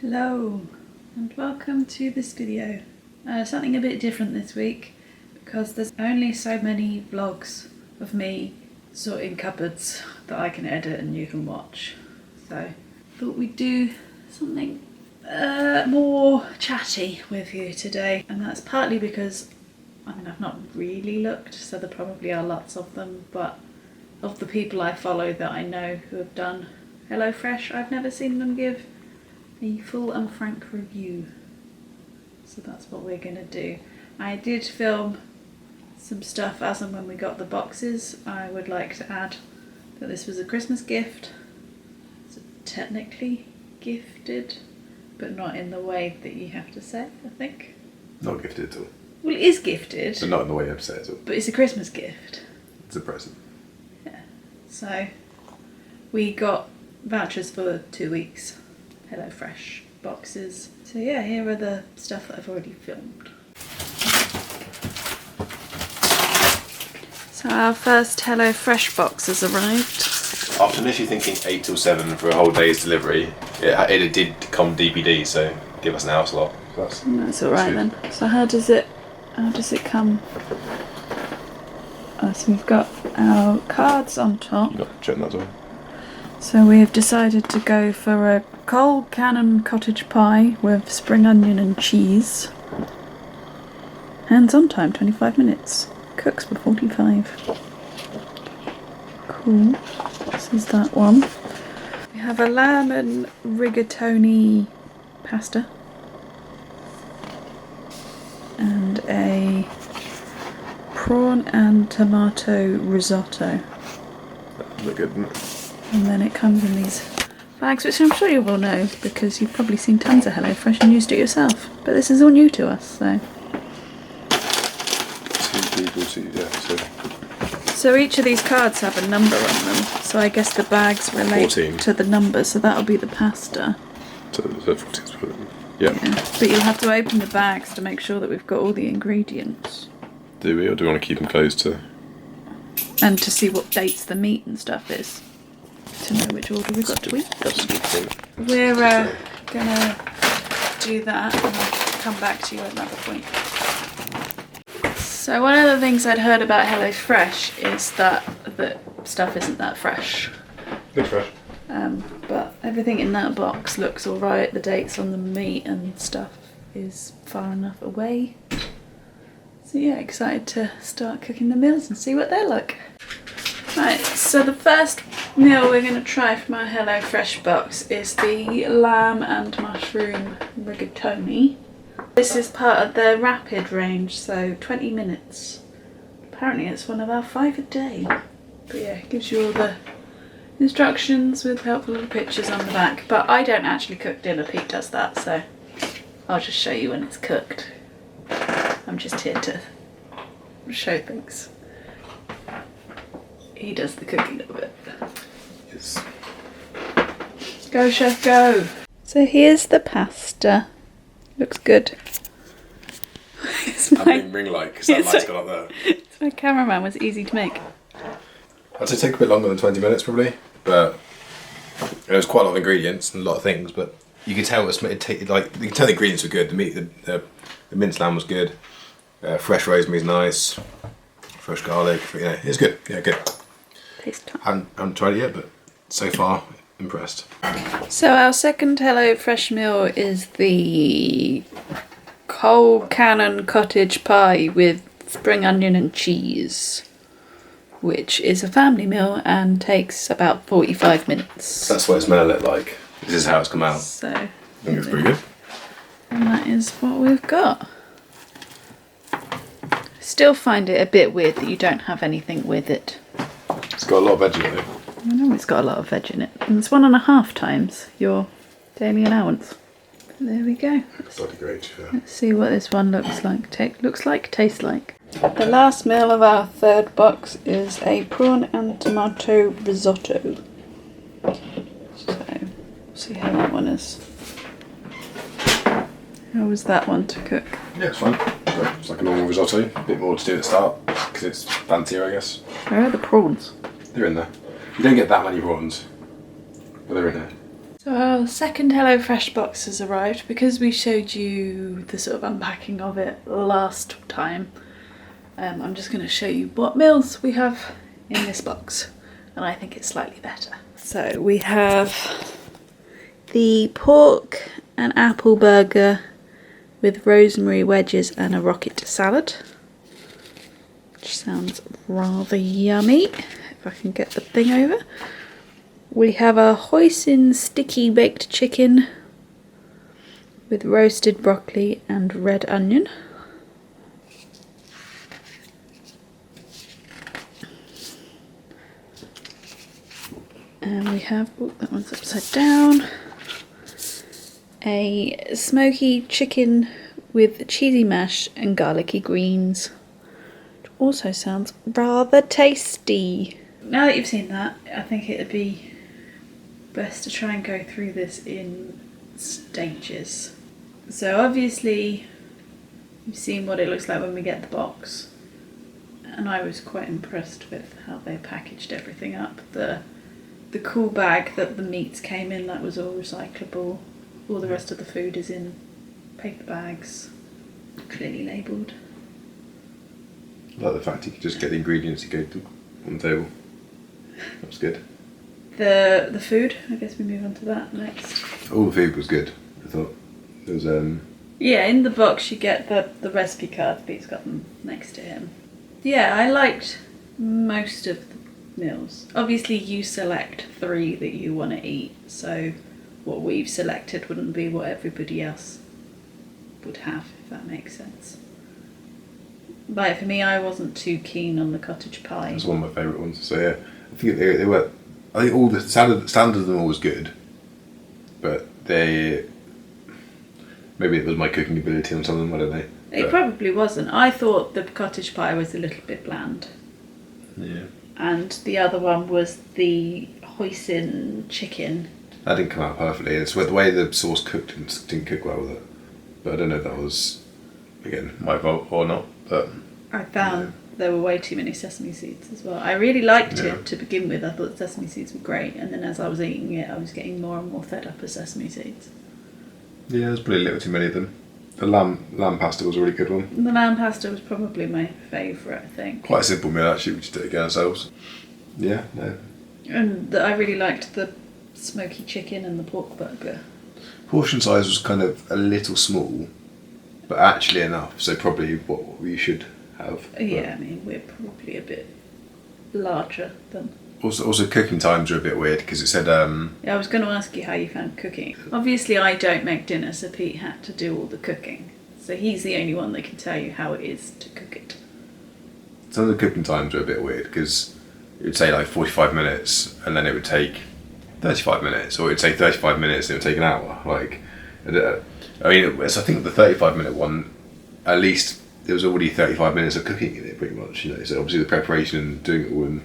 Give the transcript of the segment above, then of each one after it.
Hello and welcome to this video. Something a bit different this week because there's only so many vlogs of me sorting cupboards that I can edit and you can watch. So I thought we'd do something more chatty with you today, and that's partly because I've not really looked, so there probably are lots of them, but of the people I follow that I know who have done HelloFresh, I've never seen them give a full and frank review. So that's what we're gonna do. I did film some stuff as and when we got the boxes. I would like to add that this was a Christmas gift. So technically gifted, but not in the way that you have to say, I think. Not gifted at all. Well, it is gifted. But not in the way you have to say it at all. But it's a Christmas gift. It's a present. Yeah. So we got vouchers for 2 weeks. HelloFresh boxes. So yeah, here are the stuff that I've already filmed. So our first HelloFresh box has arrived. After initially thinking 8 till 7 for a whole day's delivery, it did come DPD, so give us an hour slot. That's alright then. So how does it come? Oh, so we've got our cards on top. You've got to check that as well. So we have decided to go for a cold cannon cottage pie with spring onion and cheese. Hands on time, 25 minutes. Cooks for 45. Cool. This is that one. We have a lamb and rigatoni pasta. And a prawn and tomato risotto. That look good, doesn't it? And then it comes in these bags, which I'm sure you will know because you've probably seen tons of HelloFresh and used it yourself. But this is all new to us, so. So each of these cards have a number on them. So I guess the bags relate 14. to the number, so that'll be the pasta. So 14. Yeah. But you'll have to open the bags to make sure that we've got all the ingredients. Do we, or do we want to keep them closed to? And to see what dates the meat and stuff is. To know which order we've got to eat. We're gonna do that and I'll come back to you at that point. So one of the things I'd heard about HelloFresh is that stuff isn't that fresh. Looks fresh. But everything in that box looks alright. The dates on the meat and stuff is far enough away. So yeah, excited to start cooking the meals and see what they're like. Right, so the first meal we're going to try from our HelloFresh box is the lamb and mushroom rigatoni. This is part of the rapid range, so 20 minutes. Apparently it's one of our 5 a day. But yeah, it gives you all the instructions with helpful little pictures on the back. But I don't actually cook dinner, Pete does that, so I'll just show you when it's cooked. I'm just here to show things. He does the cooking of it. Yes. Go, chef, go! So here's the pasta. Looks good. I'm being ring light because that light's gone up there. My cameraman was easy to make. I'd say take a bit longer than 20 minutes probably, but there was quite a lot of ingredients and a lot of things, but you could tell you can tell the ingredients were good. The meat, the minced lamb was good. Fresh rosemary's nice. Fresh garlic, it's good. Yeah, good. Taste time. Haven't tried it yet, but so far impressed. So our second HelloFresh meal is the cold cannon cottage pie with spring onion and cheese, which is a family meal and takes about 45 minutes. That's what it's meant to look like. This is how it's come out. So I think it's pretty good. And that is what we've got. Still find it a bit weird that you don't have anything with it. It's got a lot of veg in it. I know it's got a lot of veg in it. And it's 1.5 times your daily allowance. There we go. That's bloody great. Yeah. Let's see what this one looks like. Tastes like. The last meal of our third box is a prawn and tomato risotto. So, we'll see how that one is. How was that one to cook? Yeah, it's fine. It's like a normal risotto. A bit more to do at the start because it's fancier, I guess. Where are the prawns? They're in there. You don't get that many prawns, but they're in there. So So our second HelloFresh box has arrived. Because we showed you the sort of unpacking of it last time, I'm just going to show you what meals we have in this box, and I think it's slightly better. So we have the pork and apple burger with rosemary wedges and a rocket salad, which sounds rather yummy, if I can get the thing over. We have a hoisin sticky baked chicken with roasted broccoli and red onion. And we have, oh, that one's upside down, a smoky chicken with cheesy mash and garlicky greens, which also sounds rather tasty. Now that you've seen that, I think it'd be best to try and go through this in stages. So obviously you've seen what it looks like when we get the box, and I was quite impressed with how they packaged everything up. The cool bag that the meats came in, that was all recyclable. All the rest of the food is in paper bags, clearly labelled. I like the fact you could just get the ingredients you go to on the table. That was good. The food, I guess we move on to that next. All the food was good, I thought. There was Yeah, in the box you get the recipe card, Pete's got them next to him. Yeah, I liked most of the meals. Obviously you select 3 that you want to eat, so what we've selected wouldn't be what everybody else would have, if that makes sense. Like for me, I wasn't too keen on the cottage pie. It was one of my favourite ones. So yeah, I think they were. I think all the standard of them all was good, but maybe it was my cooking ability on some of them. I don't know. It probably wasn't. I thought the cottage pie was a little bit bland. Yeah. And the other one was the hoisin chicken. That didn't come out perfectly. It's the way the sauce cooked didn't cook well with it. But I don't know if that was, again, my fault or not. But I found there were way too many sesame seeds as well. I really liked it to begin with. I thought sesame seeds were great, and then as I was eating it, I was getting more and more fed up with sesame seeds. Yeah, there's probably a little too many of them. The lamb pasta was a really good one. The lamb pasta was probably my favourite, I think. Quite a simple meal actually. We just did it again ourselves. Yeah, no. And I really liked the smoky chicken and the pork burger. Portion size was kind of a little small, but actually enough. So probably what we should have. Yeah, I mean, we're probably a bit larger than... Also cooking times are a bit weird because it said... Yeah, I was going to ask you how you found cooking. Obviously I don't make dinner, so Pete had to do all the cooking. So he's the only one that can tell you how it is to cook it. Some of the cooking times are a bit weird because it would say like 45 minutes and then it would take 35 minutes, or it would say 35 minutes and it would take an hour. Like, I mean, so I think the 35-minute one, at least there was already 35 minutes of cooking in it, pretty much. You know, so obviously the preparation and doing it all in,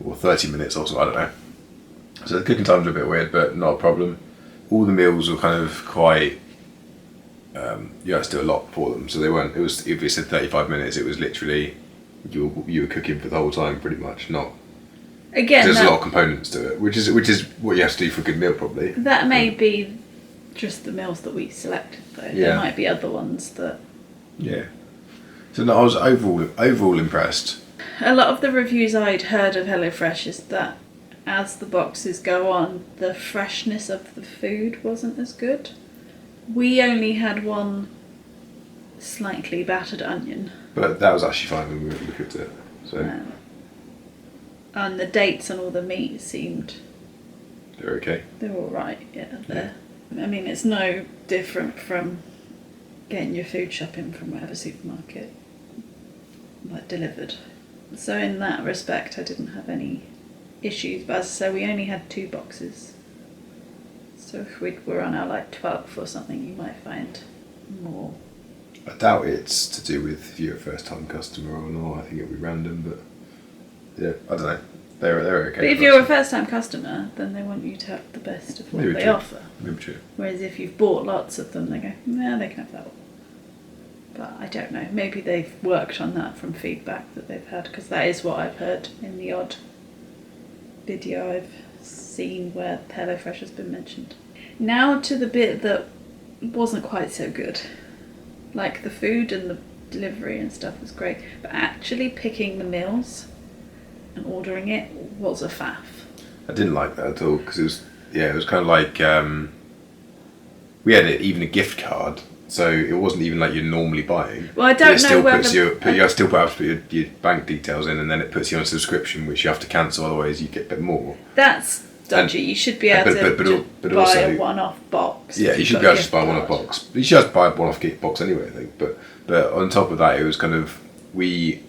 or 30 minutes or so, I don't know. So the cooking times are a bit weird, but not a problem. All the meals were kind of quite. You had to do a lot for them, so they weren't. It was, if it said 35 minutes, it was literally you were cooking for the whole time, pretty much. Not. Again, there's a lot of components to it, which is what you have to do for a good meal, probably. That may be just the meals that we selected, though. Yeah. There might be other ones that. Yeah. So no, I was overall impressed. A lot of the reviews I'd heard of HelloFresh is that as the boxes go on, the freshness of the food wasn't as good. We only had one slightly battered onion. But that was actually fine when we cooked it. So. And the dates on all the meat seemed... They're okay. They're alright, yeah. I mean, it's no different from getting your food shopping from whatever supermarket, like, delivered. So in that respect, I didn't have any issues. But as I say, we only had 2 boxes. So if we were on our, 12th or something, you might find more. I doubt it's to do with if you're a first-time customer or not. I think it'll be random, but... Yeah, I don't know. They're okay. But if you're a first-time customer, then they want you to have the best of what they offer. Maybe true. Whereas if you've bought lots of them, they go, nah, they can have that one. But I don't know. Maybe they've worked on that from feedback that they've had, because that is what I've heard in the odd video I've seen where HelloFresh has been mentioned. Now to the bit that wasn't quite so good. Like the food and the delivery and stuff was great, but actually picking the meals and ordering it was a faff. I didn't like that at all because it was kind of like we had even a gift card, so it wasn't even like you're normally buying. Well, I don't know whether you still have to put your bank details in, and then it puts you on a subscription which you have to cancel, otherwise you get a bit more. That's dodgy. You should be able to buy also, a one-off box. Yeah, you should be able to just buy a one-off box. You should just buy a one-off gift box anyway, I think. But on top of that, it was kind of we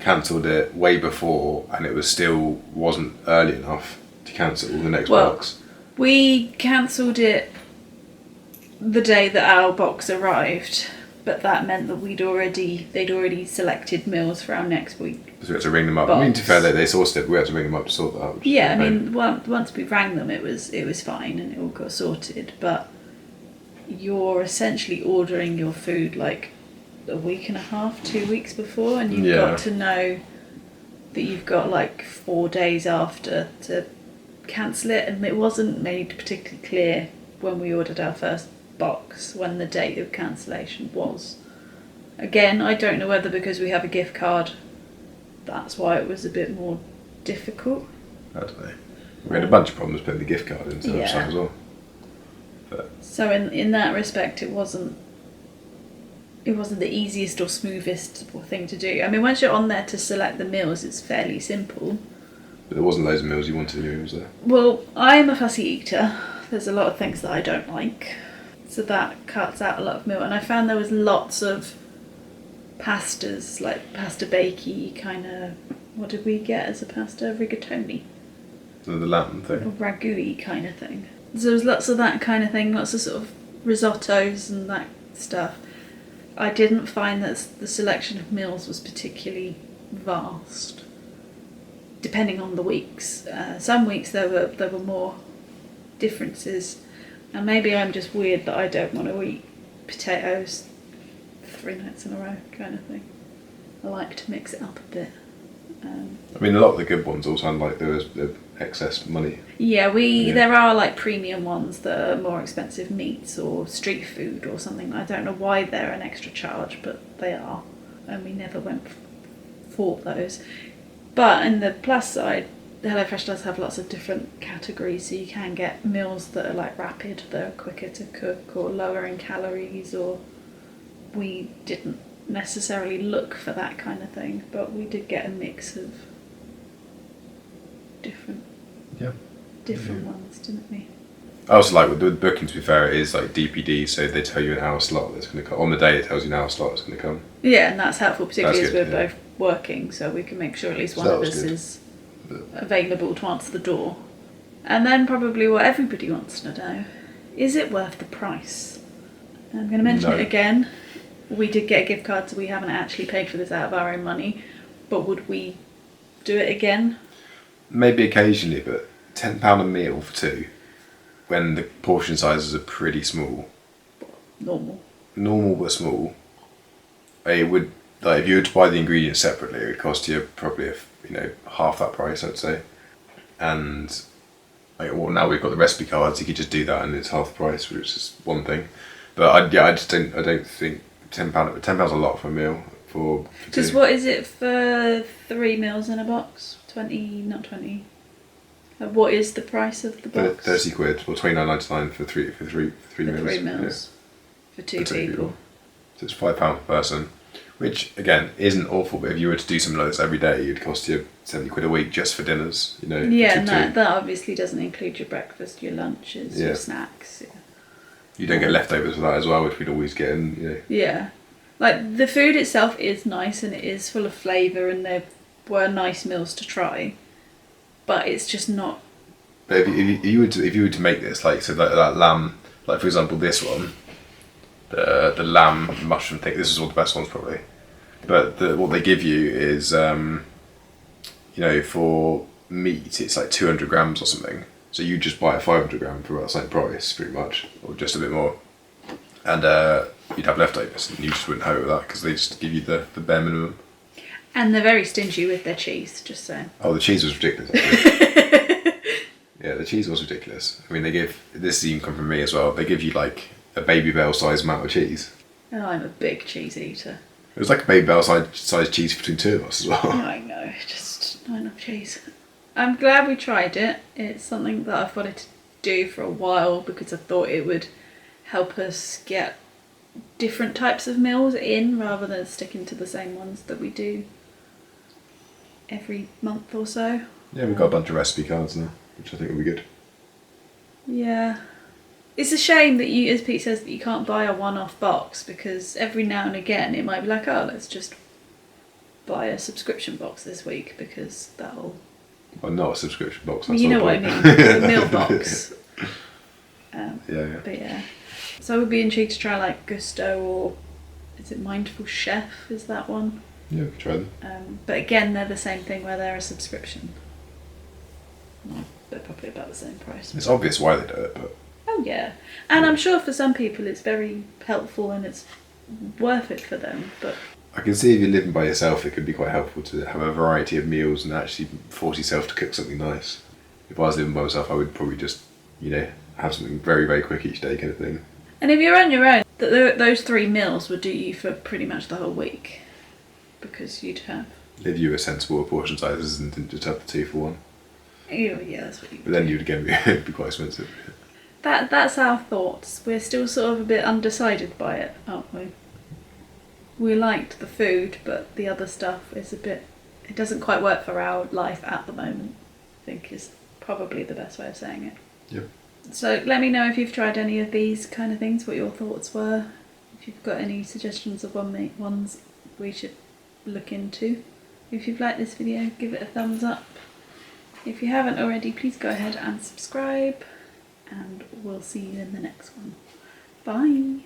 cancelled it way before, and it wasn't early enough to cancel the next box. We cancelled it the day that our box arrived, but that meant that they'd already selected meals for our next week. So we had to ring them up. Box. I mean, to be fair, they sourced it, but we had to ring them up to sort that out. Yeah, I mean, once we rang them, it was fine and it all got sorted. But you're essentially ordering your food like a week and a half, 2 weeks before, and you've got to know that you've got like 4 days after to cancel it. And it wasn't made particularly clear when we ordered our first box when the date of cancellation was. Again, I don't know whether because we have a gift card, that's why it was a bit more difficult. I don't know. We had a bunch of problems putting the gift card in stuff as well. So in that respect, it wasn't the easiest or smoothest thing to do. I mean, once you're on there to select the meals, it's fairly simple. But there wasn't loads of meals you wanted in your was there? Well, I'm a fussy eater. There's a lot of things that I don't like. So that cuts out a lot of meal. And I found there was lots of pastas, like pasta bakey kind of... What did we get as a pasta? Rigatoni. The lamb thing? Or ragu-y kind of thing. So there was lots of that kind of thing, lots of sort of risottos and that stuff. I didn't find that the selection of meals was particularly vast, depending on the weeks. Some weeks there were more differences, and maybe I'm just weird that I don't want to eat potatoes 3 nights in a row kind of thing. I like to mix it up a bit. I mean, a lot of the good ones all sound like there was excess money. Yeah, there are like premium ones that are more expensive meats or street food or something. I don't know why they're an extra charge, but they are, and we never went for those. But in the plus side, HelloFresh does have lots of different categories, so you can get meals that are like rapid, that are quicker to cook or lower in calories, or we didn't necessarily look for that kind of thing, but we did get a mix of different ones, didn't we? I also like with the booking, to be fair, it is like DPD, so they tell you an hour slot that's going to come. On the day it tells you an hour slot that's going to come. Yeah, and that's helpful, particularly as we're both working, so we can make sure at least one of us is available to answer the door. And then probably what everybody wants to know, is it worth the price? I'm going to mention it again. We did get a gift card, so we haven't actually paid for this out of our own money, but would we do it again? Maybe occasionally, but £10 a meal for two, when the portion sizes are pretty small. Normal but small. It would, like, if you were to buy the ingredients separately, it would cost you probably half that price, I'd say. And now we've got the recipe cards, you could just do that and it's half the price, which is one thing. But I don't think £10's a lot for a meal for because what is it for 3 meals in a box? 20, not 20. What is the price of the box? £30 or £29.99 for three meals. 3 meals for two people. So it's £5 per person, which again isn't awful. But if you were to do something like this every day, it'd cost you £70 a week just for dinners. Yeah, and that obviously doesn't include your breakfast, your lunches, your snacks. Yeah. You don't get leftovers for that as well, which we'd always get in. Yeah, like the food itself is nice and it is full of flavour, and there were nice meals to try, but it's just not. But if you were to make this, like, so that lamb, like for example this one, the lamb mushroom thing, this is all the best ones probably, but what they give you is for meat it's like 200 grams or something, so you just buy a 500 gram for about the same price pretty much, or just a bit more, and you'd have leftovers and you just wouldn't have it with that because they just give you the bare minimum. And they're very stingy with their cheese, just saying. Oh, the cheese was ridiculous actually. Yeah, the cheese was ridiculous. I mean, this has even come from me as well. They give you like a Baby Bell size amount of cheese. And I'm a big cheese eater. It was like a Baby Bell size cheese between two of us as well. I know, just not enough cheese. I'm glad we tried it. It's something that I've wanted to do for a while because I thought it would help us get different types of meals in rather than sticking to the same ones that we do every month or so. Yeah, we've got a bunch of recipe cards now, which I think will be good. Yeah. It's a shame that you, as Pete says, that you can't buy a one-off box because every now and again it might be like, oh, let's just buy a subscription box this week because that'll... Well, not a subscription box. Well, you know what I mean, the meal box. Yeah. But yeah. So I would be intrigued to try like Gusto or is it Mindful Chef? Is that one? Yeah, we could try them. But again, they're the same thing where they're a subscription. Well, they're probably about the same price. It's obvious why they do it, but... Oh yeah. And I'm sure for some people it's very helpful and it's worth it for them, but... I can see if you're living by yourself, it could be quite helpful to have a variety of meals and actually force yourself to cook something nice. If I was living by myself, I would probably just, have something very, very quick each day kind of thing. And if you're on your own, those 3 meals would do you for pretty much the whole week. Because you'd have... If you were sensible with portion sizes and didn't just have the 2 for 1. Yeah, that's what you would But then do. you'd again be quite expensive. That's our thoughts. We're still sort of a bit undecided by it, aren't we? We liked the food, but the other stuff is a bit... It doesn't quite work for our life at the moment, I think is probably the best way of saying it. Yep. So let me know if you've tried any of these kind of things, what your thoughts were. If you've got any suggestions of ones we should look into. If you've liked this video, give it a thumbs up. If you haven't already, please go ahead and subscribe. And we'll see you in the next one. Bye!